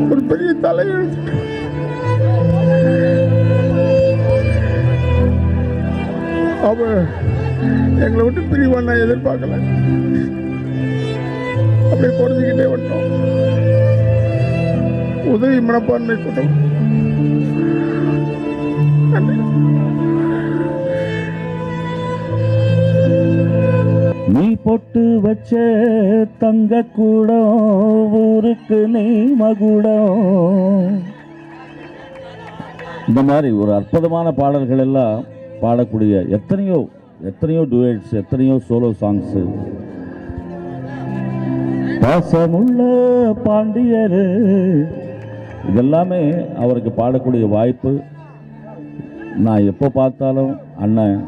ஒரு பெரிய தலையெழுத்து. அவ எங்களை விட்டு பிரிவான் நான் எதிர்பார்க்கல. அப்படியே குறைஞ்சிக்கிட்டே வந்துட்டோம். உதவி மனப்பான்மை கூட்டம். நீ பொட்டு வச்ச தங்க கூடம் ஊருக்கு நீ மகுடம். இந்த மாதிரி ஒரு அற்புதமான பாடல்கள் எல்லாம் பாடக்கூடிய எத்தனையோ டுவேட்ஸ், எத்தனையோ சோலோ சாங்ஸ். பாசமுள்ள பாண்டியர், இதெல்லாமே அவருக்கு பாடக்கூடிய வாய்ப்பு. நான் எப்போ பார்த்தாலும் அண்ணன்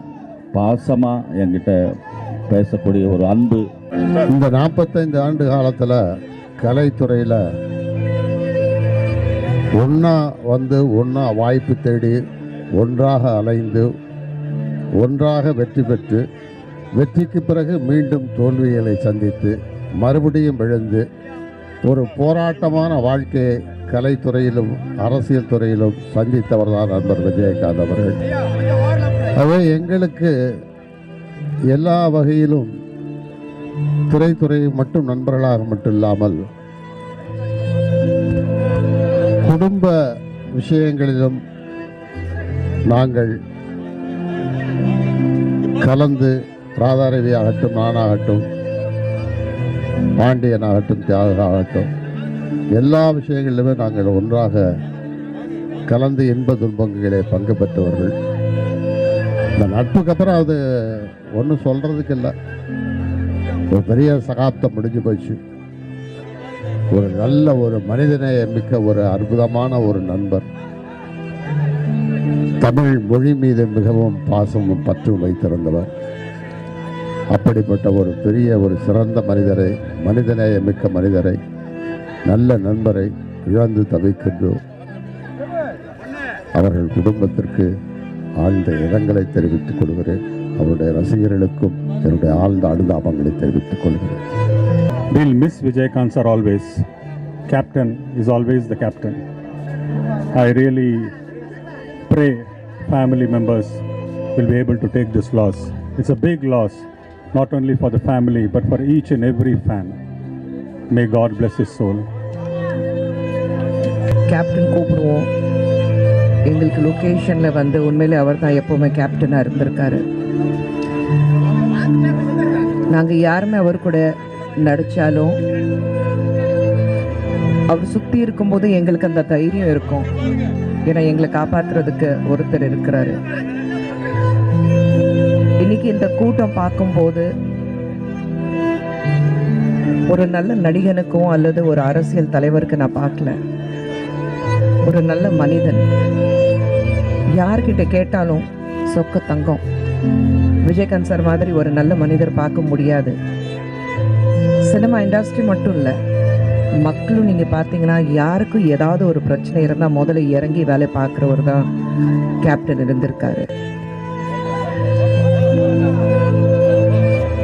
பாசமா என்கிட்ட பேசக்கூடிய ஒரு அன்பு. இந்த 45 ஆண்டு காலத்தில் கலைத்துறையில் ஒன்றா வாய்ப்பு தேடி ஒன்றாக அலைந்து ஒன்றாக வெற்றி பெற்று வெற்றிக்கு பிறகு மீண்டும் தோல்விகளை சந்தித்து மறுபடியும் எழுந்து ஒரு போராட்டமான வாழ்க்கையை கலைத்துறையிலும் அரசியல் துறையிலும் சந்தித்தவர் தான் நண்பர் விஜயகாந்த் அவர்கள். அவை எங்களுக்கு எல்லா வகையிலும் திரைத்துறை மட்டும் நண்பர்களாக மட்டும் இல்லாமல் குடும்ப விஷயங்களிலும் நாங்கள் கலந்து, ராதாரவி ஆகட்டும், நானாகட்டும், பாண்டியன் ஆகட்டும், தியாக ஆகட்டும், எல்லா விஷயங்களிலுமே நாங்கள் ஒன்றாக கலந்து இன்ப துன்பங்களிலே பங்கு பெற்றவர்கள். இந்த நட்புக்கு அப்புறம் அது ஒன்றும் சொல்கிறதுக்கு இல்லை. ஒரு பெரிய சகாப்தம் முடிஞ்சு போச்சு. ஒரு நல்ல ஒரு மனிதநேய மிக்க ஒரு அற்புதமான ஒரு நண்பர். தமிழ் மொழி மீது மிகவும் பாசமும் பற்றும் வைத்திருந்தவர். அப்படிப்பட்ட ஒரு பெரிய ஒரு சிறந்த மனிதரை, மனிதநேய மிக்க மனிதரை, நல்ல நண்பரை இழந்து தவிக்கின்றோம். அவர்கள் குடும்பத்திற்கு ஆழ்ந்த இரங்கலை தெரிவித்துக் கொள்கிறேன். அவருடைய ரசிகர்களுக்கும் என்னுடைய ஆழ்ந்த அனுதாபங்களை தெரிவித்துக் கொள்கிறேன். We'll miss Vijaykanth sir always. Captain is always the captain. I really pray family members will be able to take this loss. It's a big loss, not only for the family but for each and every fan. May God bless his soul. Captain கூப்பிடுவோம். எங்களுக்கு லொக்கேஷனில் வந்து உண்மையிலே அவர் தான் எப்போவுமே கேப்டனாக இருந்திருக்காரு. நாங்கள் யாருமே அவர் கூட நடித்தாலும் அவர் சுற்றி இருக்கும்போது எங்களுக்கு அந்த தைரியம் இருக்கும். ஏன்னா எங்களை காப்பாற்றுறதுக்கு ஒருத்தர் இருக்கிறாரு. இன்னைக்கு இந்த கூட்டம் பார்க்கும்போது ஒரு நல்ல நடிகனுக்கும் அல்லது ஒரு அரசியல் தலைவருக்கு நான் பார்க்கல. ஒரு நல்ல மனிதன். யார்கிட்ட கேட்டாலும் சொக்க தங்கம். விஜயகாந்த் சார் மாதிரி ஒரு நல்ல மனிதர் பார்க்க முடியாது. சினிமா இண்டஸ்ட்ரி மட்டும் இல்லை, மக்களும் நீங்கள் பார்த்தீங்கன்னா யாருக்கும் ஏதாவது ஒரு பிரச்சனை இருந்தால் முதல்ல இறங்கி வேலை பார்க்குறவர் தான் கேப்டன் இருந்திருக்காரு.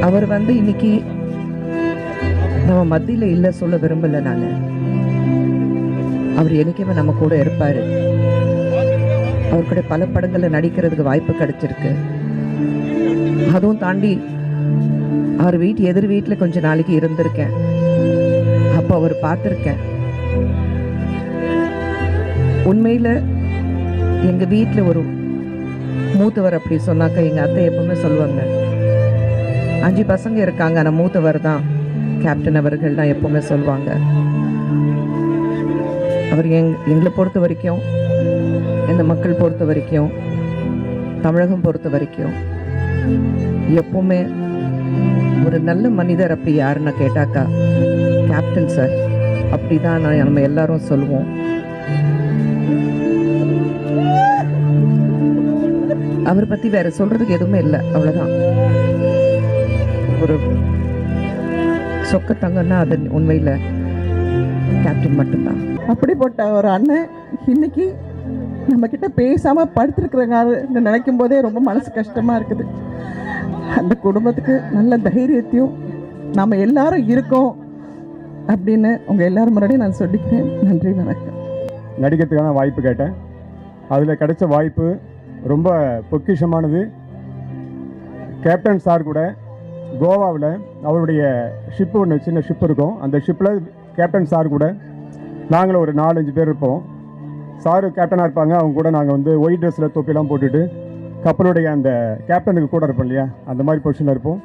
அவர் வந்து இன்னைக்கு நம்ம மத்தியில் இல்லை சொல்ல விரும்பலை. நான் அவர் என்னைக்குமே நம்ம கூட இருப்பார். அவர் கூட பல படங்களில் நடிக்கிறதுக்கு வாய்ப்பு கிடைச்சிருக்கு. அதுவும் தாண்டி அவர் எதிர் வீட்டில் கொஞ்ச நாளைக்கு இருந்திருக்கேன். அப்போ அவர் பார்த்துருக்கேன். உண்மையில் எங்கள் வீட்டில் ஒரு மூத்தவர் அப்படி சொன்னாக்கா எங்கள் அத்தை எப்பவுமே சொல்லுவாங்க, 5 பசங்க இருக்காங்க ஆனால் மூத்தவர் தான் கேப்டன் அவர்கள் தான் எப்பவுமே சொல்லுவாங்க. அவர் எங்களை பொறுத்த வரைக்கும், இந்த மக்கள் பொறுத்த வரைக்கும், தமிழகம் பொறுத்த வரைக்கும் எப்பவுமே ஒரு நல்ல மனிதர். அப்படி யாருன்னு கேட்டாக்கா கேப்டன் சார் அப்படி தான் நம்ம எல்லாரும் சொல்லுவோம். அவரை பற்றி வேற சொல்றதுக்கு எதுவுமே இல்லை. அவ்வளோதான். ஒரு சொக்கத்தங்கன்னா அது உண்மையில் கேப்டன் மட்டும்தான். அப்படிப்பட்ட ஒரு அண்ணன் இன்னைக்கு நம்ம கிட்ட பேசாமல் படுத்துருக்குறாங்க நினைக்கும் போதே ரொம்ப மனசு கஷ்டமாக இருக்குது. அந்த குடும்பத்துக்கு நல்ல தைரியத்தையும் நம்ம எல்லாரும் இருக்கோம் அப்படின்னு உங்கள் எல்லாரும் முன்னாடியும் நான் சொல்லிக்கிறேன். நன்றி, வணக்கம். நடிக்கிறதுக்கான வாய்ப்பு கேட்டேன். அதில் கிடைச்ச வாய்ப்பு ரொம்ப பொக்கிஷமானது. கேப்டன் சார் கூட கோவாவில் அவருடைய ஷிப்பு ஒன்று, சின்ன ஷிப் இருக்கும். அந்த ஷிப்பில் கேப்டன் சார் கூட நாங்களும் ஒரு 4-5 பேர் இருப்போம். சாரு கேப்டனாக இருப்பாங்க, அவங்க கூட நாங்கள் வந்து ஒயிட் ட்ரெஸ்ஸில் தொப்பிலாம் போட்டுட்டு கப்பலுடைய அந்த கேப்டனுக்கு கூட இருப்போம் இல்லையா, அந்த மாதிரி பொசிஷனில் இருப்போம்.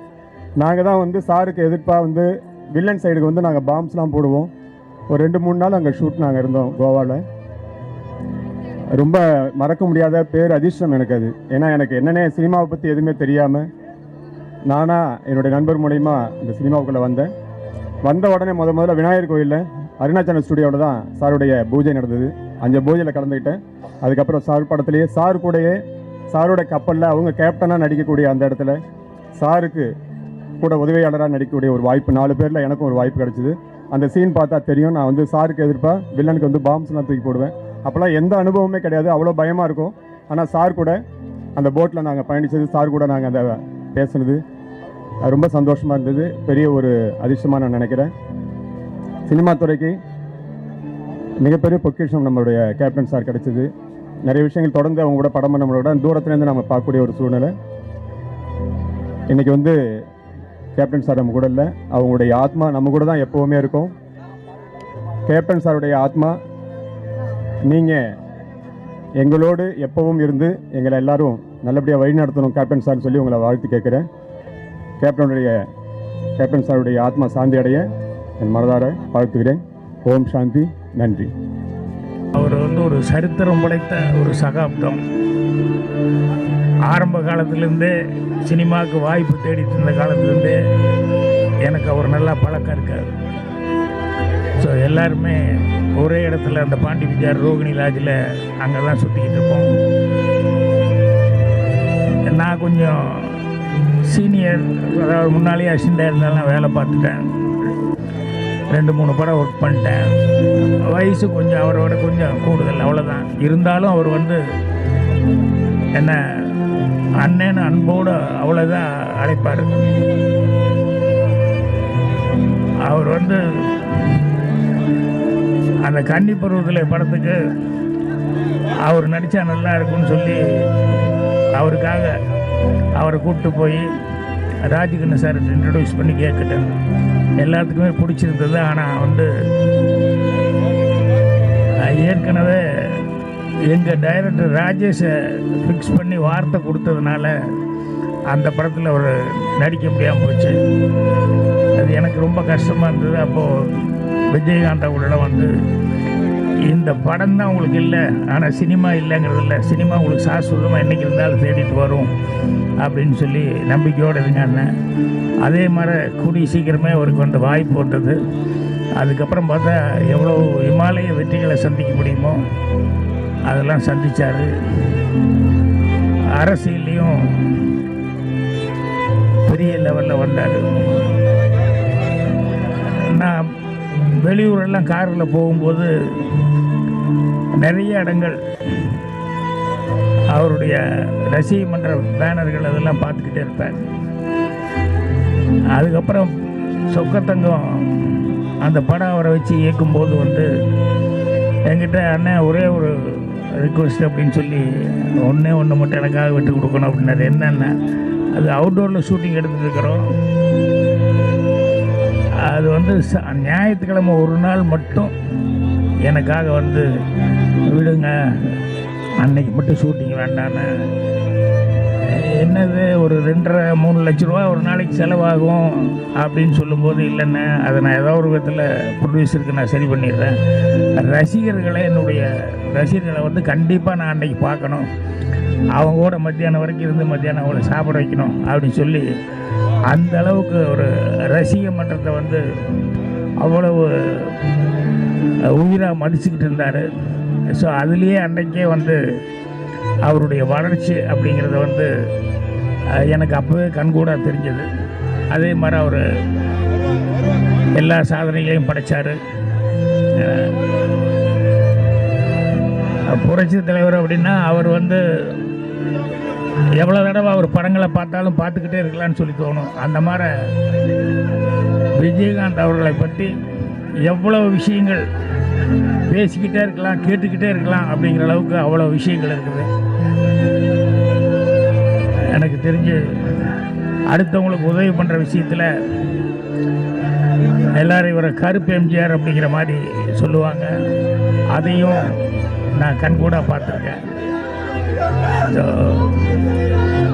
நாங்கள் தான் வந்து சாருக்கு எதிர்ப்பாக வந்து வில்லன் சைடுக்கு வந்து நாங்கள் பாம்ஸ்லாம் போடுவோம். ஒரு 2-3 நாள் அங்கே ஷூட் நாங்கள் இருந்தோம் கோவாவில். ரொம்ப மறக்க முடியாத பேர் அதிர்ஷ்டம் எனக்கு அது. ஏன்னா எனக்கு என்னென்ன சினிமாவை பற்றி எதுவுமே தெரியாமல் நானாக என்னுடைய நண்பர் மூலயமா இந்த சினிமாவுக்குள்ளே வந்த உடனே முதல்ல விநாயகர் கோயிலில் அருணாச்சலம் ஸ்டுடியோவில் தான் சாருடைய பூஜை நடந்தது. அந்த பூஜையில் கலந்துக்கிட்டேன். அதுக்கப்புறம் சார் படத்துலேயே சார் கூடயே சாரோட கப்பலில் அவங்க கேப்டனாக நடிக்கக்கூடிய அந்த இடத்துல சாருக்கு கூட உதவியாளராக நடிக்கக்கூடிய ஒரு வாய்ப்பு 4 பேரில் எனக்கும் ஒரு வாய்ப்பு கிடச்சிது. அந்த சீன் பார்த்தா தெரியும். நான் வந்து சாருக்கு எதிர்ப்பாக வில்லனுக்கு வந்து பாம்ஸ்லாம் தூக்கி போடுவேன். அப்போல்லாம் எந்த அனுபவமே கிடையாது, அவ்வளோ பயமாக இருக்கும். ஆனால் சார் கூட அந்த போட்டில் நாங்கள் பயணித்தது, சார் கூட நாங்கள் அந்த பேசுனது ரொம்ப சந்தோஷமாக இருந்தது. பெரிய ஒரு அதிர்ஷ்டமாக நான் நினைக்கிறேன். சினிமா துறைக்கு மிகப்பெரிய பொக்கிஷம் நம்மளுடைய கேப்டன் சார் கிடச்சிது. நிறைய விஷயங்கள் தொடர்ந்து அவங்க கூட படம் பண்ணவங்களோட தூரத்துலேருந்து நம்ம பார்க்கக்கூடிய ஒரு சூழ்நிலை. இன்றைக்கி வந்து கேப்டன் சார் நம்ம கூட இல்லை, அவங்களுடைய ஆத்மா நம்ம கூட தான் எப்போவுமே இருக்கும். கேப்டன் சாருடைய ஆத்மா நீங்கள் எங்களோடு எப்பவும் இருந்து எங்களை எல்லாரும் நல்லபடியாக வழி நடத்தணும் கேப்டன் சார்னு சொல்லி உங்களை வாழ்த்து கேட்குறேன். கேப்டன் சாருடைய ஆத்மா சாந்தி அடைய என் மனதார வாழ்த்துகிறேன். ஓம் சாந்தி. நன்றி. அவர் வந்து ஒரு சரித்திரம் படைத்த ஒரு சகாப்தம். ஆரம்ப காலத்திலேருந்தே சினிமாவுக்கு வாய்ப்பு தேடிட்டு இருந்த காலத்துலேருந்தே எனக்கு அவர் நல்லா பழக்கம் இருக்கார். ஸோ எல்லாருமே ஒரே இடத்துல அந்த பாண்டி விஜயார் ரோகிணி லாட்ஜில் அங்கே தான் சுற்றிக்கிட்டு இருப்போம். நான் கொஞ்சம் சீனியர், அதாவது முன்னாலேயே அசிஸ்டன்ட் வேலை பார்த்துட்டேன். 2-3 படம் ஒர்க் பண்ணிட்டேன். வயசு கொஞ்சம் அவரோட கொஞ்சம் கூடுதல், அவ்வளோதான். இருந்தாலும் அவர் வந்து என்ன அண்ணன்னு அன்போடு அவ்வளோதான் அழைப்பார். அவர் வந்து அந்த கன்னி பருவத்தில் படத்துக்கு அவர் நடித்தா நல்லா இருக்குன்னு சொல்லி அவருக்காக அவரை கூப்பிட்டு போய் ராஜ்கண்ண சார் இன்ட்ரடியூஸ் பண்ணி கேட்கிட்டேன். எல்லாத்துக்குமே பிடிச்சிருந்தது. ஆனால் வந்து ஏற்கனவே எங்கள் டைரக்டர் ராஜேஷை ஃபிக்ஸ் பண்ணி வார்த்தை கொடுத்ததுனால அந்த படத்தில் அவர் நடிக்க முடியாமல் போச்சு. அது எனக்கு ரொம்ப கஷ்டமாக இருந்தது. அப்போது விஜயகாந்த் அவங்களோட வந்து இந்த படம் தான் உங்களுக்கு இல்லை, ஆனால் சினிமா இல்லைங்கிறது இல்லை, சினிமா உங்களுக்கு சாஸ்வதமாக என்றைக்கு இருந்தாலும் தேடிட்டு வரும் அப்படின்னு சொல்லி நம்பிக்கையோடு இருங்க அண்ணன். அதே மாதிரி கூடிய சீக்கிரமே அவருக்கு வந்து வாய்ப்பு வந்தது. அதுக்கப்புறம் பார்த்தா எவ்வளோ இமாலய வெற்றிகளை சந்திக்க முடியுமோ அதெல்லாம் சந்தித்தார். அரசியல்லையும் பெரிய லெவலில் வந்தார். நான் வெளியூரெல்லாம் காரில் போகும்போது நிறைய இடங்கள் அவருடைய ரசிக மன்ற பேனர்கள் அதெல்லாம் பார்த்துக்கிட்டே இருப்பேன். அதுக்கப்புறம் சொக்கத்தங்கம் அந்த படம் அவரை வச்சு இயக்கும்போது வந்து என்கிட்ட அண்ணன் ஒரே ஒரு ரிக்வெஸ்ட் அப்படின்னு சொல்லி ஒன்று மட்டும் எனக்காக விட்டு கொடுக்கணும் அப்படின்னாரு. என்னென்ன அது அவுட்டோரில் ஷூட்டிங் எடுத்துகிட்டு இருக்கிறோம். அது வந்து ஞாயிற்றுக்கிழமை ஒரு நாள் மட்டும் எனக்காக வந்து விடுங்க, அன்னைக்கு மட்டும் ஷூட்டிங் வேண்டான்னு. என்னது ஒரு 2.5-3 லட்ச ரூபா ஒரு நாளைக்கு செலவாகும் அப்படின்னு சொல்லும்போது, இல்லைண்ணே அதை நான் ஏதோ ஒரு விதத்தில் ப்ரொடியூசருக்கு நான் சரி பண்ணிடுறேன். என்னுடைய ரசிகர்களை வந்து கண்டிப்பாக நான் அன்றைக்கி பார்க்கணும், அவங்களோட மத்தியானம் வரைக்கும் இருந்து மத்தியானம் அவங்கள சாப்பிட வைக்கணும் அப்படின்னு சொல்லி அந்த அளவுக்கு ஒரு ரசிக மன்றத்தை வந்து அவ்வளவு உயிராக மதிச்சுக்கிட்டு இருந்தார். ஸோ அதுலேயே அன்றைக்கே வந்து அவருடைய வளர்ச்சி அப்படிங்கிறத வந்து எனக்கு அப்போவே கண்கூடாக தெரிஞ்சது. அதே மாதிரி அவர் எல்லா சாதனைகளையும் படைத்தார். புரட்சி தலைவர் அப்படின்னா அவர் வந்து எவ்வளோ தடவை அவர் படங்களை பார்த்தாலும் பார்த்துக்கிட்டே இருக்கலான்னு சொல்லி தோணும். அந்த மாதிரி விஜயகாந்த் அவர்களை பற்றி எவ்வளவு விஷயங்கள் பேசிக்கிட்டே இருக்கலாம், கேட்டுக்கிட்டே இருக்கலாம் அப்படிங்கிற அளவுக்கு அவ்வளோ விஷயங்கள் இருக்குது. எனக்கு தெரிஞ்சு அடுத்தவங்களுக்கு உதவி பண்ணுற விஷயத்தில் எல்லாரும் இவரை கருப்பு எம்ஜிஆர் அப்படிங்கிற மாதிரி சொல்லுவாங்க. அதையும் நான் கண்கூட பார்த்துருக்கேன்.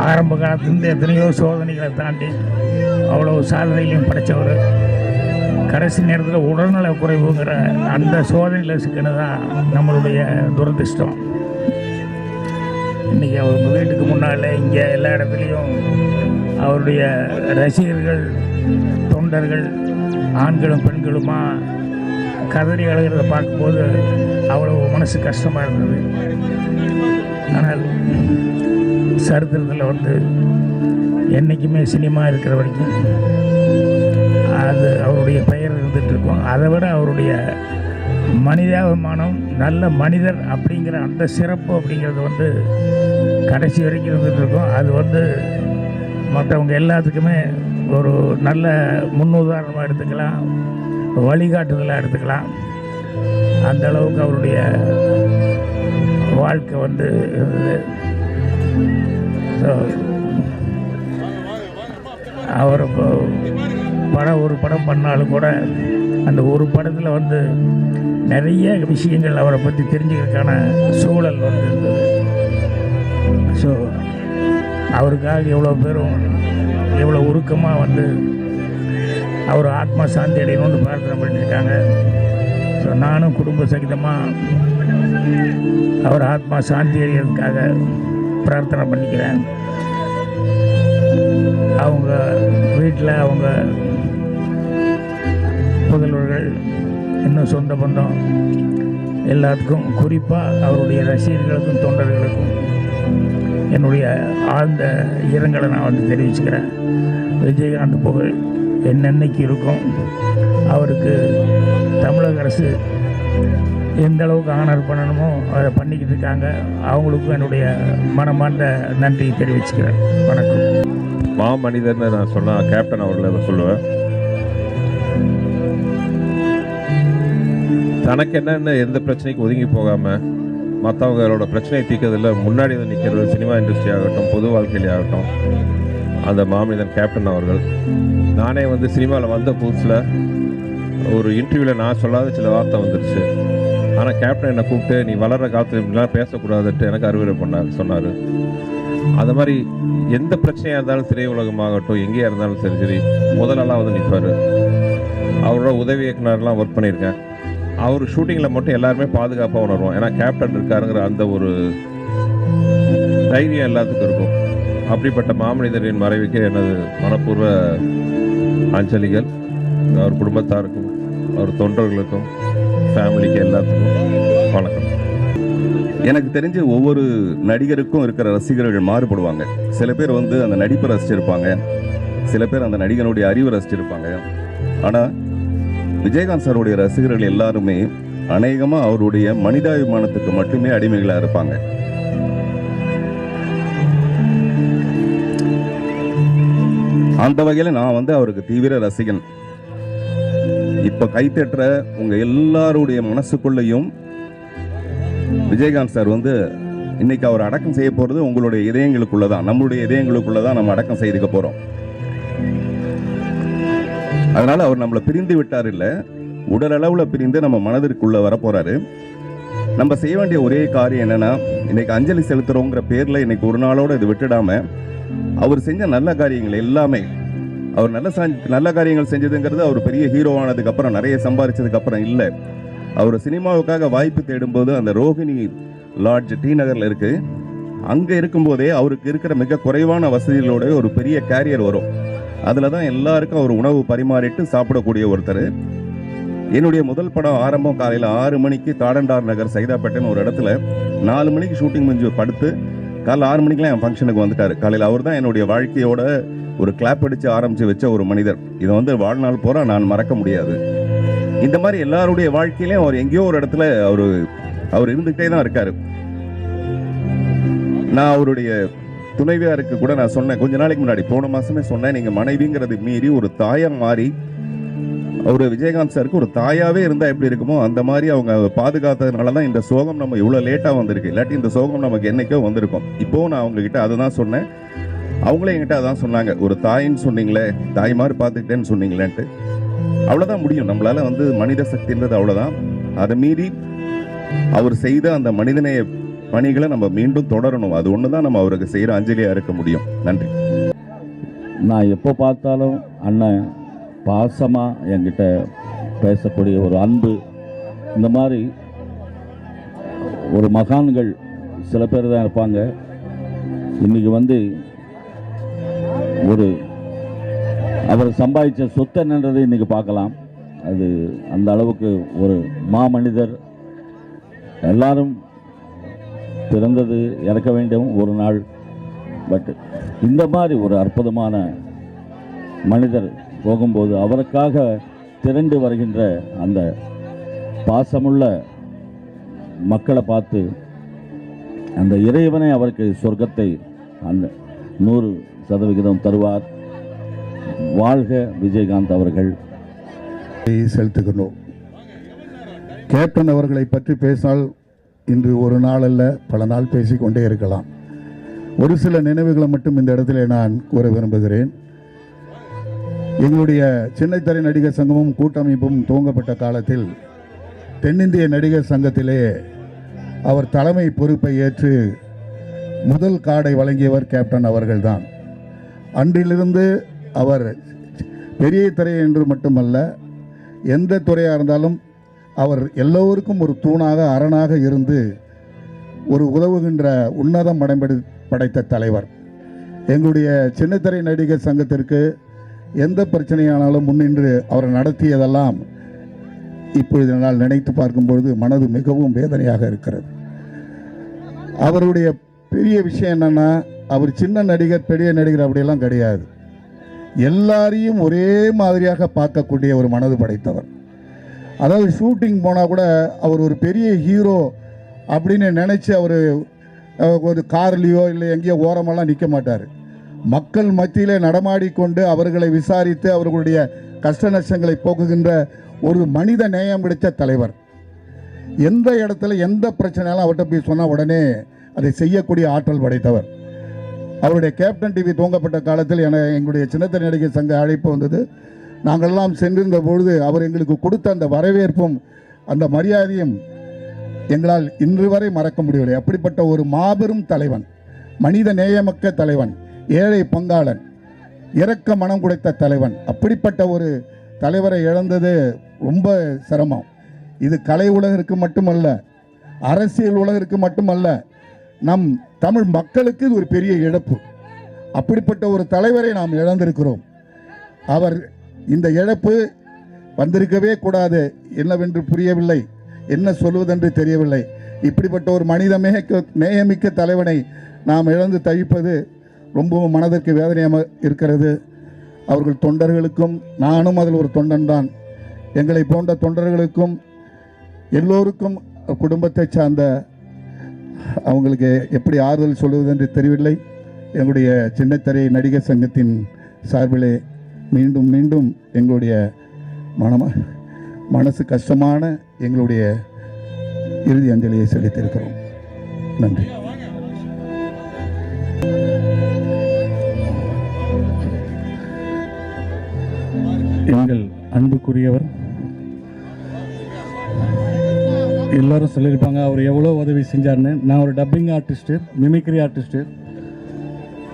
ஆரம்ப காலத்துலேருந்து எத்தனையோ சோதனைகளை தாண்டி அவ்வளோ சாதனைகளையும் படைத்தவர். கடைசி நேரத்தில் உடல்நல குறைவுங்கிற அந்த சோதனையில் சிக்கனது தான் நம்மளுடைய துரதிர்ஷ்டம். இன்றைக்கி அவங்க வீட்டுக்கு முன்னால் இங்கே எல்லா இடத்துலையும் அவருடைய ரசிகர்கள், தொண்டர்கள், ஆண்களும் பெண்களுமா கதறி அழுகிறத பார்க்கும்போது அவ்வளோ மனசு கஷ்டமாக இருந்தது. ஆனால் சரித்திரத்தில் என்றைக்குமே சினிமா இருக்கிற வரைக்கும் அது அவருடைய பெயர் இருந்துகிட்ருக்கும். அதை விட அவருடைய மனிதாபிமானம், நல்ல மனிதர் அப்படிங்கிற அந்த சிறப்பு அப்படிங்கிறது கடைசி வரைக்கும் இருந்துகிட்ருக்கும். அது மற்றவங்க எல்லாத்துக்குமே ஒரு நல்ல முன்னுதாரணமாக எடுத்துக்கலாம், வழிகாட்டுதலாக எடுத்துக்கலாம். அந்த அளவுக்கு அவருடைய வாழ்க்கை இருந்தது. ஸோ அவர் ஒரு படம் பண்ணாலும் கூட அந்த ஒரு படத்தில் நிறைய விஷயங்கள் அவரை பற்றி தெரிஞ்சுக்கிறதுக்கான சூழல் இருந்தது. ஸோ அவருக்காக எவ்வளோ பேரும் எவ்வளோ உருக்கமாக அவர் ஆத்மா சாந்தி அடையணும்னு பிரார்த்தனை பண்ணியிருக்காங்க. ஸோ நானும் குடும்ப சகிதமாக அவர் ஆத்மா சாந்தி அடைகிறதுக்காக பிரார்த்தனை பண்ணிக்கிறேன். அவங்க வீட்டில் அவங்க புதல்வர்கள், இன்னும் சொந்த பந்தம் எல்லாத்துக்கும், குறிப்பாக அவருடைய ரசிகர்களுக்கும் தொண்டர்களுக்கும் என்னுடைய ஆழ்ந்த இரங்கலை நான் தெரிவிச்சுக்கிறேன். விஜயகாந்த் புகழ் என்னென்னைக்கு இருக்கும். அவருக்கு தமிழக அரசு எந்த அளவுக்கு ஆனர் பண்ணணுமோ அதை பண்ணிக்கிட்டு இருக்காங்க. அவங்களுக்கும் என்னுடைய மனமார்ந்த நன்றி தெரிவிச்சுக்கிறேன். வணக்கம். மாமனிதர்னு நான் சொன்னால் கேப்டன் அவர்களை தான் சொல்லுவேன். தனக்கு என்னென்ன எந்த பிரச்சனைக்கு ஒதுங்கி போகாமல் மற்றவங்களோட பிரச்சனையை தீர்க்கறதில் முன்னாடி நிற்கிறது சினிமா இண்டஸ்ட்ரி ஆகட்டும், பொது வாழ்க்கையிலே ஆகட்டும், அந்த மாமனிதன் கேப்டன் அவர்கள். நானே சினிமாவில் வந்த புதுசில் ஒரு இன்டர்வியூவில் நான் சொல்லாத சில வார்த்தை வந்துருச்சு. ஆனால் கேப்டன் என்னை கூப்பிட்டு நீ வளர்கிற காலத்தில் இப்படிலாம் பேசக்கூடாதுன்ட்டு எனக்கு அறிவுரை சொன்னார். அது மாதிரி எந்த பிரச்சனையாக இருந்தாலும் திரையுலகமாகட்டும், எங்கேயா இருந்தாலும் சரி சரி முதலெல்லாம் நிற்பார். அவரோட உதவி இயக்குனர்லாம் ஒர்க் பண்ணியிருக்கேன். அவர் ஷூட்டிங்கில் மட்டும் எல்லாருமே பாதுகாப்பாக உணர்வோம். ஏன்னா கேப்டன் இருக்காருங்கிற அந்த ஒரு தைரியம் எல்லாத்துக்கும் இருக்கும். அப்படிப்பட்ட மாமனிதரின் மறைவுக்கு எனது மனப்பூர்வ அஞ்சலிகள். அவர் குடும்பத்தாருக்கும், அவர் தொண்டர்களுக்கும், ஃபேமிலிக்கு எல்லாத்துக்கும் வணக்கம். எனக்கு தெரிஞ்ச ஒவ்வொரு நடிகருக்கும் இருக்கிற ரசிகர்கள் மாறுபடுவாங்க. சில பேர் அந்த நடிப்பை ரசிச்சிருப்பாங்க, சில பேர் அந்த நடிகனுடைய அறிவை ரசிச்சிருப்பாங்க. ஆனால் விஜயகாந்த் சாருடைய ரசிகர்கள் எல்லாருமே அநேகமாக அவருடைய மனிதாபிமானத்துக்கு மட்டுமே அடிமைகளாக இருப்பாங்க. அந்த வகையில் நான் அவருக்கு தீவிர ரசிகன். இப்போ கைத்தட்டுற உங்கள் எல்லாருடைய மனசுக்குள்ளேயும் விஜயகாந்த் சார் இன்னைக்கு அவர் அடக்கம் செய்ய போகிறது உங்களுடைய இதயங்களுக்குள்ளதான், நம்மளுடைய இதயங்களுக்குள்ளதான் நம்ம அடக்கம் செய்துக்க போகிறோம். அதனால அவர் நம்மளை பிரிந்து விட்டார் இல்லை, உடல் அளவில் பிரிந்து நம்ம மனதிற்குள்ள வரப்போறாரு. நம்ம செய்ய வேண்டிய ஒரே காரியம் என்னன்னா, இன்னைக்கு அஞ்சலி செலுத்துறோங்கிற பேர்ல இன்னைக்கு ஒரு நாளோட இது விட்டுடாம அவர் செஞ்ச நல்ல காரியங்கள் எல்லாமே, அவர் நல்ல காரியங்கள் செஞ்சதுங்கிறது அவர் பெரிய ஹீரோ ஆனதுக்கு அப்புறம், நிறைய சம்பாதிச்சதுக்கு அப்புறம் இல்லை. அவர் சினிமாவுக்காக வாய்ப்பு தேடும்போது அந்த ரோஹிணி லாட்ஜ் டி நகர்ல இருக்கு, அங்க இருக்கும்போதே அவருக்கு இருக்கிற மிக குறைவான வசதிகளோட ஒரு பெரிய கேரியர் வரும். அதில் தான் எல்லாருக்கும் அவர் உணவு பரிமாறிட்டு சாப்பிடக்கூடிய ஒருத்தர். என்னுடைய முதல் படம் ஆரம்பம் காலையில் 6 மணிக்கு தாடண்டார் நகர் சைதாப்பேட்டைன்னு ஒரு இடத்துல 4 மணிக்கு ஷூட்டிங் முடிஞ்சு படுத்து காலைல 6 மணிக்கெலாம் என் ஃபங்க்ஷனுக்கு வந்துட்டார். காலையில் அவர் தான் என்னுடைய வாழ்க்கையோட ஒரு கிளாப் அடித்து ஆரம்பித்து வச்ச ஒரு மனிதர். இதை வாழ்நாள் பூரா நான் மறக்க முடியாது. இந்த மாதிரி எல்லாருடைய வாழ்க்கையிலையும் அவர் எங்கேயோ ஒரு இடத்துல அவர் இருந்துகிட்டே தான் இருக்கார். நான் அவருடைய துணைவியாருக்கு கூட நான் சொன்னேன் கொஞ்ச நாளைக்கு முன்னாடி, போன மாசமே சொன்னேன், நீங்க மனைவிங்கிறது மீறி ஒரு தாயா மாறி ஒரு விஜயகாந்த் சாருக்கு ஒரு தாயாவே இருந்தால் எப்படி இருக்குமோ அந்த மாதிரி அவங்க பாதுகாத்ததுனால தான் இந்த சோகம் நம்ம இவ்வளோ லேட்டாக வந்திருக்கு. இல்லாட்டி இந்த சோகம் நமக்கு என்னைக்கோ வந்திருக்கும். இப்போவும் நான் அவங்ககிட்ட அதை தான் சொன்னேன், அவங்களே என்கிட்ட அதான் சொன்னாங்க, ஒரு தாயின்னு சொன்னீங்களே, தாய் மாதிரி பார்த்துக்கிட்டேன்னு சொன்னீங்களேன்ட்டு. அவ்வளோதான் முடியும் நம்மளால வந்து மனித சக்தின்றது அவ்வளோதான். அதை மீறி அவர் செய்த அந்த மனிதநேய பணிகளை நம்ம மீண்டும் தொடரணும். அது ஒன்று தான் நம்ம அவருக்கு செய்கிற அஞ்சலியாக இருக்க முடியும். நன்றி. நான் எப்போ பார்த்தாலும் அண்ணன் பாசமாக என்கிட்ட பேசக்கூடிய ஒரு அன்பு, இந்த மாதிரி ஒரு மகான்கள் சில பேர் தான் இருப்பாங்க. இன்றைக்கி வந்து ஒரு அவர் சம்பாதிச்ச சொத்து என்னன்றதை இன்றைக்கி பார்க்கலாம். அது அந்த அளவுக்கு ஒரு மாமனிதர். எல்லாரும் பிறந்தது இறக்க வேண்டிய ஒரு நாள். பட் இந்த மாதிரி ஒரு அற்புதமான மனிதர் போகும்போது அவருக்காக திரண்டு வருகின்ற அந்த பாசமுள்ள மக்களை பார்த்து அந்த இறைவனை அவருக்கு சொர்க்கத்தை அந்த 100% தருவார். வாழ்க விஜயகாந்த் அவர்கள். செலுத்துகிறோம். கேப்டன் அவர்களை பற்றி பேசினால் இன்று ஒரு நாள் அல்ல, பல நாள் பேசிக்கொண்டே இருக்கலாம். ஒரு சில நினைவுகளை மட்டும் இந்த இடத்துல நான் கூற விரும்புகிறேன். எங்களுடைய சின்னத்திரை நடிகர் சங்கமும் கூட்டமைப்பும் துவங்கப்பட்ட காலத்தில் தென்னிந்திய நடிகர் சங்கத்திலே அவர் தலைமை பொறுப்பை ஏற்று முதல் கார்டை வழங்கியவர் கேப்டன் அவர்கள்தான். அன்றிலிருந்து அவர் பெரிய திரை என்று மட்டுமல்ல, எந்த துறையாக இருந்தாலும் அவர் எல்லோருக்கும் ஒரு தூணாக அரணாக இருந்து ஒரு உதவுகின்ற உன்னதம் படைத்த தலைவர். எங்களுடைய சின்னத்திரை நடிகர் சங்கத்திற்கு எந்த பிரச்சனையானாலும் முன்னின்று அவர் நடத்தியதெல்லாம் இப்பொழுது என்னால் நினைத்து பார்க்கும்பொழுது மனது மிகவும் வேதனையாக இருக்கிறது. அவருடைய பெரிய விஷயம் என்னன்னா, அவர் சின்ன நடிகர் பெரிய நடிகர் அப்படியெல்லாம் கிடையாது. எல்லாரையும் ஒரே மாதிரியாக பார்க்கக்கூடிய ஒரு மனது படைத்தவர். அதாவது ஷூட்டிங் போனால் கூட அவர் ஒரு பெரிய ஹீரோ அப்படின்னு நினச்சி அவர் ஒரு கார்லேயோ இல்லை எங்கேயோ ஓரமெல்லாம் நிற்க மாட்டார். மக்கள் மத்தியிலே நடமாடிக்கொண்டு அவர்களை விசாரித்து அவர்களுடைய கஷ்ட நஷ்டங்களை போக்குகின்ற ஒரு மனித நேயம் பிடித்த தலைவர். எந்த இடத்துல எந்த பிரச்சனையாலும் அவர்கிட்ட போய் சொன்னால் உடனே அதை செய்யக்கூடிய ஆற்றல் படைத்தவர். அவருடைய கேப்டன் டிவி துவங்கப்பட்ட காலத்தில் எங்களுடைய சின்னத்திரை நடிகர் சங்க அழைப்பு வந்தது. நாங்களெல்லாம் சென்றிருந்த பொழுது அவர் எங்களுக்கு கொடுத்த அந்த வரவேற்பும் அந்த மரியாதையும் எங்களால் இன்று வரை மறக்க முடியவில்லை. அப்படிப்பட்ட ஒரு மாபெரும் தலைவன், மனித நேயமக்க தலைவன், ஏழை பங்காளன், இரக்க மனம் குடைத்த தலைவன். அப்படிப்பட்ட ஒரு தலைவரை இழந்தது ரொம்ப சிரமம். இது கலை உலகிற்கு மட்டுமல்ல, அரசியல் உலகிற்கு மட்டுமல்ல, நம் தமிழ் மக்களுக்கு இது ஒரு பெரிய இழப்பு. அப்படிப்பட்ட ஒரு தலைவரை நாம் இழந்திருக்கிறோம். அவர் இந்த இழப்பு வந்திருக்கவே கூடாது. என்னவென்று புரியவில்லை, என்ன சொல்வதென்று தெரியவில்லை. இப்படிப்பட்ட ஒரு நேயமிக்க தலைவனை நாம் இழந்து தவிப்பது ரொம்பவும் மனதிற்கு வேதனையாக இருக்கிறது. அவர்கள் தொண்டர்களுக்கும், நானும் அதில் ஒரு தொண்டன் தான், எங்களை போன்ற தொண்டர்களுக்கும் எல்லோருக்கும் குடும்பத்தை சார்ந்த அவங்களுக்கு எப்படி ஆறுதல் சொல்வதென்று தெரியவில்லை. எங்களுடைய சின்னத்திரை நடிகர் சங்கத்தின் சார்பிலே மீண்டும் மீண்டும் எங்களுடைய மனசு கஷ்டமான எங்களுடைய இறுதி அஞ்சலியை செலுத்தியிருக்கிறோம். நன்றி. எங்கள் அன்புக்குரியவர், எல்லாரும் சொல்லியிருப்பாங்க அவர் எவ்வளோ உதவி செஞ்சார்னு. நான் ஒரு டப்பிங் ஆர்டிஸ்ட்டு, மிமிக்ரி ஆர்டிஸ்ட்டு.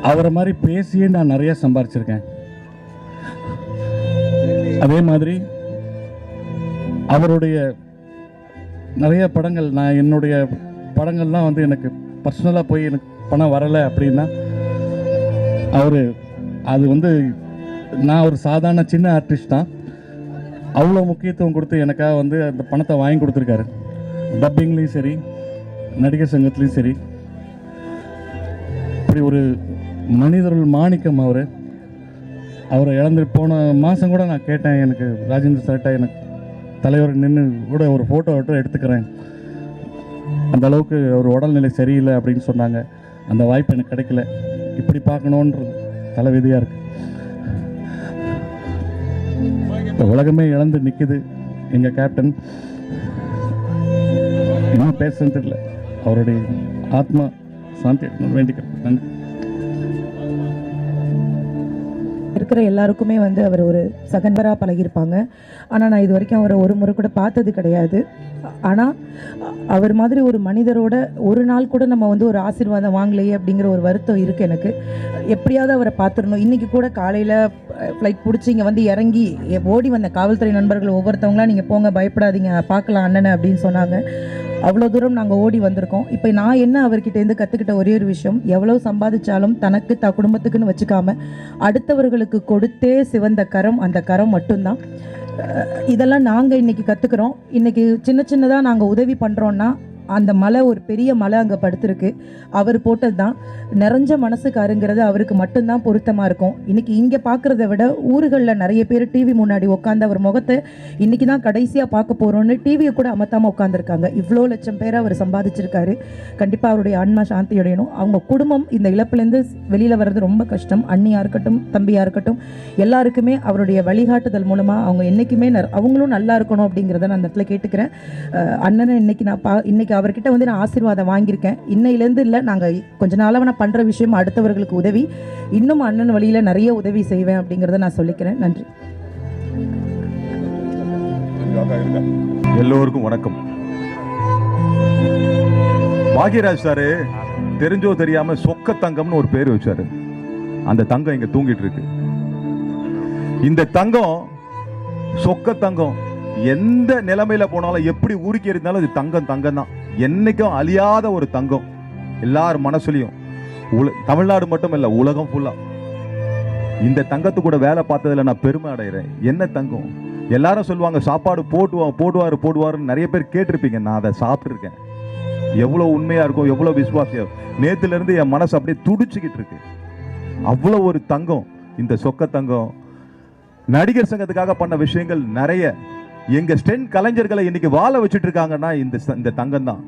அவரை மாதிரி பேசியே நான் நிறைய சம்பாரிச்சிருக்கேன். அதே மாதிரி அவருடைய நிறைய படங்கள், நான் என்னுடைய படங்கள்லாம் வந்து எனக்கு பர்சனலாக போய் எனக்கு பணம் வரலை அப்படின்னா அது வந்து நான் ஒரு சாதாரண சின்ன ஆர்டிஸ்ட் தான், அவ்வளோ முக்கியத்துவம் கொடுத்து எனக்காக வந்து அந்த பணத்தை வாங்கி கொடுத்துருக்காரு. டப்பிங்லேயும் சரி, நடிகர் சங்கத்துலேயும் சரி. இப்படி ஒரு மனிதர்கள் மாணிக்கம் அவரை இழந்து போன மாதம் கூட நான் கேட்டேன், எனக்கு ராஜேந்திர சார்கிட்ட எனக்கு தலைவர் நின்று கூட ஒரு ஃபோட்டோ எடுத்துக்கிறேன், அந்த அளவுக்கு ஒரு உடல்நிலை சரியில்லை அப்படின்னு சொன்னாங்க. அந்த வாய்ப்பு எனக்கு கிடைக்கல. இப்படி பார்க்கணுன்றது தலைவிதியாக இருக்குது. இந்த உலகமே இழந்து நிற்குது எங்கள் கேப்டன். என்ன பேசுன்னு தெரியல. அவருடைய ஆத்மா சாந்தி வேண்டிக்கிறேன். நன்றி. இருக்கிற எல்லாருக்குமே வந்து அவர் ஒரு சகன்பராக பழகியிருப்பாங்க. ஆனால் நான் இது வரைக்கும் அவரை ஒரு முறை கூட பார்த்தது கிடையாது. ஆனால் அவர் மாதிரி ஒரு மனிதரோட ஒரு நாள் கூட நம்ம வந்து ஒரு ஆசீர்வாதம் வாங்கலையே அப்படிங்கிற ஒரு வருத்தம் இருக்குது எனக்கு. எப்படியாவது அவரை பார்த்துடணும். இன்றைக்கி கூட காலையில் ஃப்ளைட் பிடிச்சி இங்கே வந்து இறங்கி ஓடி வந்த காவல்துறை நண்பர்கள் ஒவ்வொருத்தவங்களாம் நீங்கள் போங்க, பயப்படாதீங்க, பார்க்கலாம் அண்ணனை அப்படின்னு சொன்னாங்க. அவ்வளோ தூரம் நாங்கள் ஓடி வந்திருக்கோம். இப்போ நான் என்ன அவர்கிட்டேருந்து கற்றுக்கிட்ட ஒரே ஒரு விஷயம், எவ்வளோ சம்பாதிச்சாலும் தனக்கு குடும்பத்துக்குன்னு வச்சுக்காம அடுத்தவர்களுக்கு கொடுத்தே சிவந்த கரம் அந்த கரம் மட்டும்தான். இதெல்லாம் நாங்கள் இன்றைக்கி கற்றுக்குறோம். இன்றைக்கி சின்ன சின்னதாக நாங்கள் உதவி பண்ணுறோன்னா அந்த மலை, ஒரு பெரிய மலை அங்கே படுத்திருக்கு. அவர் போட்டது தான். நிறைஞ்ச மனசுக்காருங்கிறது அவருக்கு மட்டும்தான் பொருத்தமாக இருக்கும். இன்றைக்கி இங்கே பார்க்குறத விட ஊர்களில் நிறைய பேர் டிவி முன்னாடி உட்காந்து அவர் முகத்தை இன்றைக்கி தான் கடைசியாக பார்க்க போகிறோன்னு டிவியை கூட அமர்த்தாமல் உட்காந்துருக்காங்க. இவ்வளோ லட்சம் பேரை அவர் சம்பாதிச்சிருக்காரு. கண்டிப்பாக அவருடைய ஆன்மா சாந்தி அடையணும். அவங்க குடும்பம் இந்த இழப்புலேருந்து வெளியில் வர்றது ரொம்ப கஷ்டம். அண்ணியாக இருக்கட்டும், தம்பியாக இருக்கட்டும், எல்லாருக்குமே அவருடைய வழிகாட்டுதல் மூலமாக அவங்க என்றைக்குமே அவங்களும் நல்லா இருக்கணும் அப்படிங்கிறத நான் அந்த இடத்துல கேட்டுக்கிறேன். அண்ணனை இன்னைக்கு அவர்கிட்ட வந்து நான் ஆசீர்வாதம் வாங்கியிருக்கேன். இன்னையிலேருந்து இல்லை, நாங்கள் கொஞ்ச நாளாக நான் பண்ணுற விஷயம் அடுத்தவர்களுக்கு உதவி, இன்னும் அண்ணன் வழியில் நிறைய உதவி செய்வேன் அப்படிங்கிறத நான் சொல்லிக்கிறேன். நன்றி. எல்லோருக்கும் வணக்கம். பாக்யராஜ் சாரு தெரிஞ்சோ தெரியாம சொக்க தங்கம்னு ஒரு பேர் வச்சாரு. அந்த தங்கம் இங்க தூங்கிட்டு இருக்கு. இந்த தங்கம் சொக்க தங்கம். எந்த நிலைமையில போனாலும், எப்படி ஊருக்கு இருந்தாலும் அது தங்கம் தங்கம் தான். என்னைக்கும் அழியாத ஒரு தங்கம். எல்லார் மனசுலையும். தமிழ்நாடு மட்டும் இல்ல, உலகம் ஃபுல்லா இந்த தங்கத்து கூட வேலை பார்த்ததுல நான் பெருமை அடைகிறேன். என்ன தங்கம். எல்லாரும் சொல்லுவாங்க சாப்பாடு போடுவாருன்னு நிறைய பேர் கேட்டிருப்பீங்க. நான் அதை சாப்பிட்டுருக்கேன். எவ்வளவு உண்மையா இருக்கும், எவ்வளவு விசுவாசியம். நேத்துல இருந்து என் மனசு அப்படியே துடிச்சுக்கிட்டு இருக்கு. அவ்வளவு ஒரு தங்கம் இந்த சொக்க தங்கம். நடிகர் சங்கத்துக்காக பண்ண விஷயங்கள் நிறைய. எங்க ஸ்டென்ட் கலைஞர்களை இன்னைக்கு வாழ வச்சுட்டு இருக்காங்கன்னா இந்த தங்கம் தான்.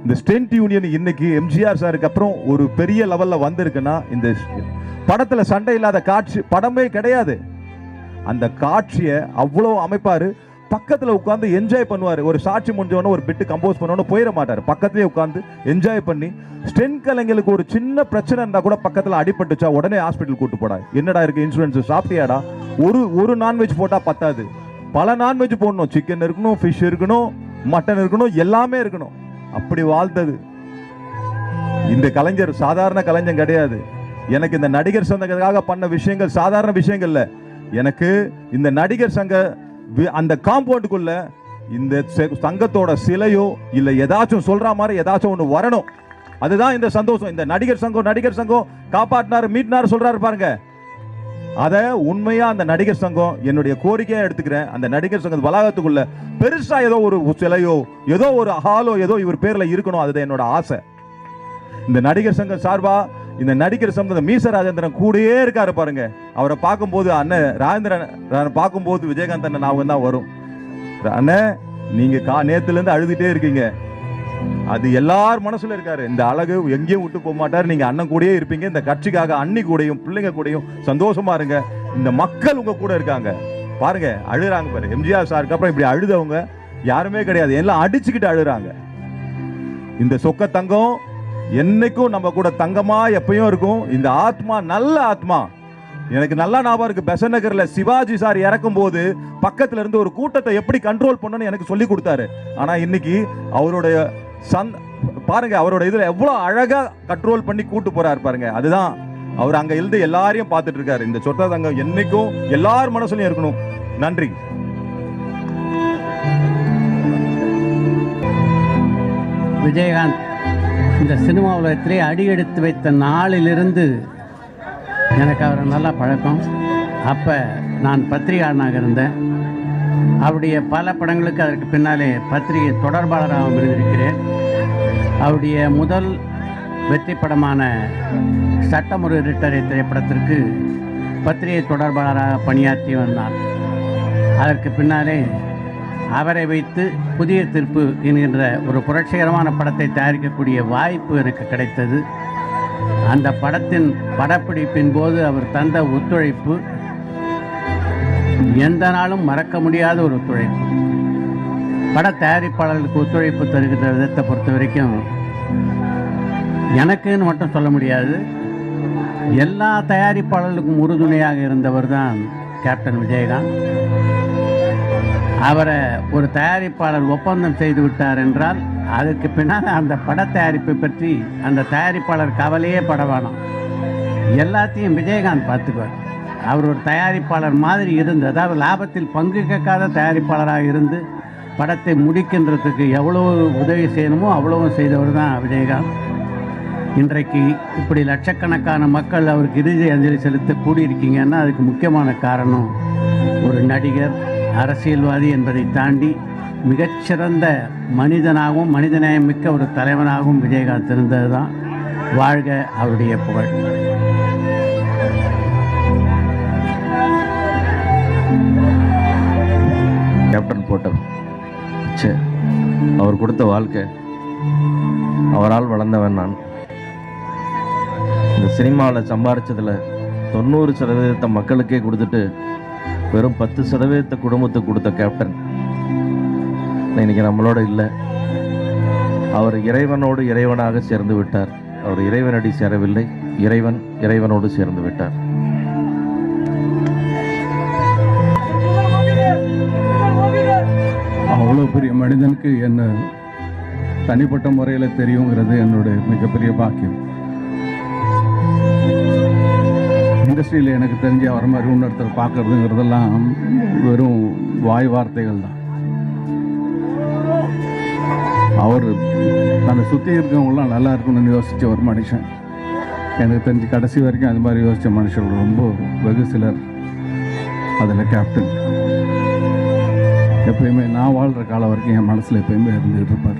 இந்த ஸ்டென்ட் யூனியன் இன்னைக்கு எம்ஜிஆர் சாருக்கு அப்புறம் ஒரு பெரிய லெவல்ல வந்திருக்குன்னா இந்த படத்துல சண்டை இல்லாத காட்சி படமே கிடையாது. அந்த காட்சியை அவ்வளோ அமைப்பாரு. பக்கத்துல உட்காந்து என்ஜாய் பண்ணுவாரு. ஒரு சாட்சி முடிஞ்சவன ஒரு பிட்டு கம்போஸ் பண்ணவன போயிட மாட்டாரு. பக்கத்துலேயே உட்காந்து என்ஜாய் பண்ணி, ஸ்டென்ட் கலைஞர்களுக்கு ஒரு சின்ன பிரச்சனை இருந்தா கூட பக்கத்துல அடிபட்டுச்சா உடனே ஹாஸ்பிட்டல் கூட்டு போடா. என்னடா இருக்கு இன்சூரன்ஸ், சாப்பிட்டியாடா? ஒரு நான்வெஜ் போட்டா பத்தாது, பல நான்வெஜ் போடணும். சிக்கன் இருக்கணும், ஃபிஷ் இருக்கணும், மட்டன் இருக்கணும், எல்லாமே இருக்கணும். அப்படி வாழ்ந்தது இந்த கலைஞர். சாதாரண கலைஞர் கிடையாது. எனக்கு இந்த நடிகர் சங்கத்துக்காக பண்ண விஷயங்கள் சாதாரண விஷயங்கள்ல. எனக்கு இந்த நடிகர் சங்க அந்த காம்பவுண்டுக்குள்ள இந்த சங்கத்தோட சிலையோ இல்ல ஏதாச்சும் சொல்ற மாதிரி ஏதாச்சும் ஒன்று வரணும். அதுதான் இந்த சந்தோஷம். இந்த நடிகர் சங்கம் காப்பாற்றினாரு, மீட்டினாரு சொல்றாரு பாருங்க. அத உண்மையா அந்த நடிகர் சங்கம் என்னுடைய கோரிக்கையா எடுத்துக்கிறேன். அந்த நடிகர் சங்க வளாகத்துக்குள்ள பெருசா ஏதோ ஒரு சிலையோ ஏதோ ஒரு ஹாலோ ஏதோ இவர் பேர்ல இருக்கணும். அதுதான் என்னோட ஆசை. இந்த நடிகர் சங்கம் சார்பா இந்த நடிகர் சங்கம் மீச ராஜேந்திரன் கூடயே இருக்காரு பாருங்க. அவரை பார்க்கும்போது அண்ணன் ராஜேந்திரன் பார்க்கும்போது விஜயகாந்த் அண்ணன் ஞாபகம் தான் வரும். அண்ணன் நீங்க நேத்துல இருந்து அழுதுட்டே இருக்கீங்க. அது எல்லார் மனசுல இருக்காரு. இந்த அழகு எங்கேயும் விட்டு போக மாட்டாரு. நீங்க அண்ணன் கூடயே இருப்பீங்க. இந்த கட்சிக்காக அண்ணி கூடயும் பிள்ளைங்க கூடயும் சந்தோஷமா இருங்க. இந்த மக்கள் உங்க கூட இருக்காங்க பாருங்க. அழுறாங்க பாரு. எம்ஜிஆர் சாருக்கு அப்புறம் இப்படி அழுதவங்க யாருமே கிடையாது. எல்லாம் அடிச்சுக்கிட்டு அழுறாங்க. இந்த சொக்க தங்கம் என்னைக்கும் நம்ம கூட தங்கமா எப்பயும் இருக்கும். இந்த ஆத்மா நல்ல ஆத்மா. எனக்கு நல்லா ஞாபகம் இருக்கு. பெசன்ட் நகர்ல சிவாஜி சார் இறக்கும் போது பக்கத்துல இருந்து ஒரு கூட்டத்தை எப்படி கண்ட்ரோல் பண்ணணும்னு எனக்கு சொல்லி கொடுத்தாரு. ஆனா இன்னைக்கு அவருடைய பாருங்க, அவரோட இதுல எவ்வளவு அழகா கண்ட்ரோல் பண்ணி கூட்டு போறாரு பாருங்க. அதுதான் அவர் அங்க இருந்து எல்லாரையும் பார்த்துட்டு இருக்காரு. இந்த சொத்த தங்கம் என்னைக்கும் எல்லார் மனசுலயும் இருக்கணும். நன்றி. விஜயகாந்த் இந்த சினிமா உலகத்திலே அடியெடுத்து வைத்த நாளிலிருந்து எனக்கு அவரை நல்லா பழக்கம். அப்போ நான் பத்திரிகையாளனாக இருந்தேன். அவருடைய பல படங்களுக்கு அதற்கு பின்னாலே பத்திரிகை தொடர்பாளராகவும் இருந்திருக்கிறேன். அவருடைய முதல் வெற்றி படமான சட்டம் ஒரு ரிட்டரை திரைப்படத்திற்கு பத்திரிகை தொடர்பாளராக பணியாற்றி வந்தார். அதற்கு பின்னாலே அவரை வைத்து புதிய தீர்ப்பு என்கின்ற ஒரு புரட்சிகரமான படத்தை தயாரிக்கக்கூடிய வாய்ப்பு எனக்கு கிடைத்தது. அந்த படத்தின் படப்பிடிப்பின் போது அவர் தந்த ஒத்துழைப்பு எந்த நாளும் மறக்க முடியாத ஒரு ஒத்துழைப்பு. பட தயாரிப்பாளர்களுக்கு ஒத்துழைப்பு தருகிற விதத்தை பொறுத்த வரைக்கும் எனக்குன்னு மட்டும் சொல்ல முடியாது, எல்லா தயாரிப்பாளர்களுக்கும் உறுதுணையாக இருந்தவர் தான் கேப்டன் விஜயகாந்த். அவரை ஒரு தயாரிப்பாளர் ஒப்பந்தம் செய்து விட்டார் என்றால் அதுக்கு பின்னால் அந்த பட தயாரிப்பை பற்றி அந்த தயாரிப்பாளர் கவலையே பட வேணாம், எல்லாத்தையும் விஜயகாந்த் பார்த்துக்குவார். அவர் ஒரு தயாரிப்பாளர் மாதிரி இருந்து, அதாவது லாபத்தில் பங்கு கேட்காத தயாரிப்பாளராக இருந்து படத்தை முடிக்கின்றதுக்கு எவ்வளோ உதவி செய்யணுமோ அவ்வளவும் செய்தவர் தான் விஜயகாந்த். இன்றைக்கு இப்படி லட்சக்கணக்கான மக்கள் அவருக்கு இறுதி அஞ்சலி செலுத்த கூடியிருக்கீங்கன்னா அதுக்கு முக்கியமான காரணம் ஒரு நடிகர், அரசியல்வாதி என்பதை தாண்டி மிகச்சிறந்த மனிதனாகவும் மனிதநேயம் மிக்க ஒரு தலைவனாகவும் விஜயகாந்த் இருந்தது தான். வாழ்க அவருடைய புகழ். கேப்டன் போட்டவர் அவர் கொடுத்த வாழ்க்கை, அவரால் வளர்ந்தவன் நான். இந்த சினிமாவில் சம்பாரிச்சதில் 90% மக்களுக்கே கொடுத்துட்டு வெறும் 10% குடும்பத்துக்கு கொடுத்த கேப்டன் இன்னைக்கு நம்மளோட இல்லை. அவர் இறைவனோடு இறைவனாக சேர்ந்து விட்டார். அவர் இறைவனடி சேரவில்லை, இறைவன் இறைவனோடு சேர்ந்து விட்டார். அவ்வளோ பெரிய மனிதனுக்கு என்ன தனிப்பட்ட முறையில் தெரியுங்கிறது என்னுடைய மிகப்பெரிய பாக்கியம். இண்டஸ்ட்ரியில் எனக்கு தெரிஞ்சு அவர் மாதிரி இன்னொருத்தர் பார்க்கறதுங்கிறதெல்லாம் வெறும் வாய் வார்த்தைகள் தான். அவர் தன்னை சுற்றி இருக்கவங்களாம் நல்லா இருக்கணும்னு யோசித்த ஒரு மனுஷன். எனக்கு தெரிஞ்சு கடைசி வரைக்கும் அது மாதிரி யோசித்த மனுஷர்கள் ரொம்ப வெகு சிலர். அதில் கேப்டன் எப்பயுமே நான் வாழ்கிற காலம் வரைக்கும் என் மனசில் எப்பயுமே இருந்துகிட்டு இருப்பார்.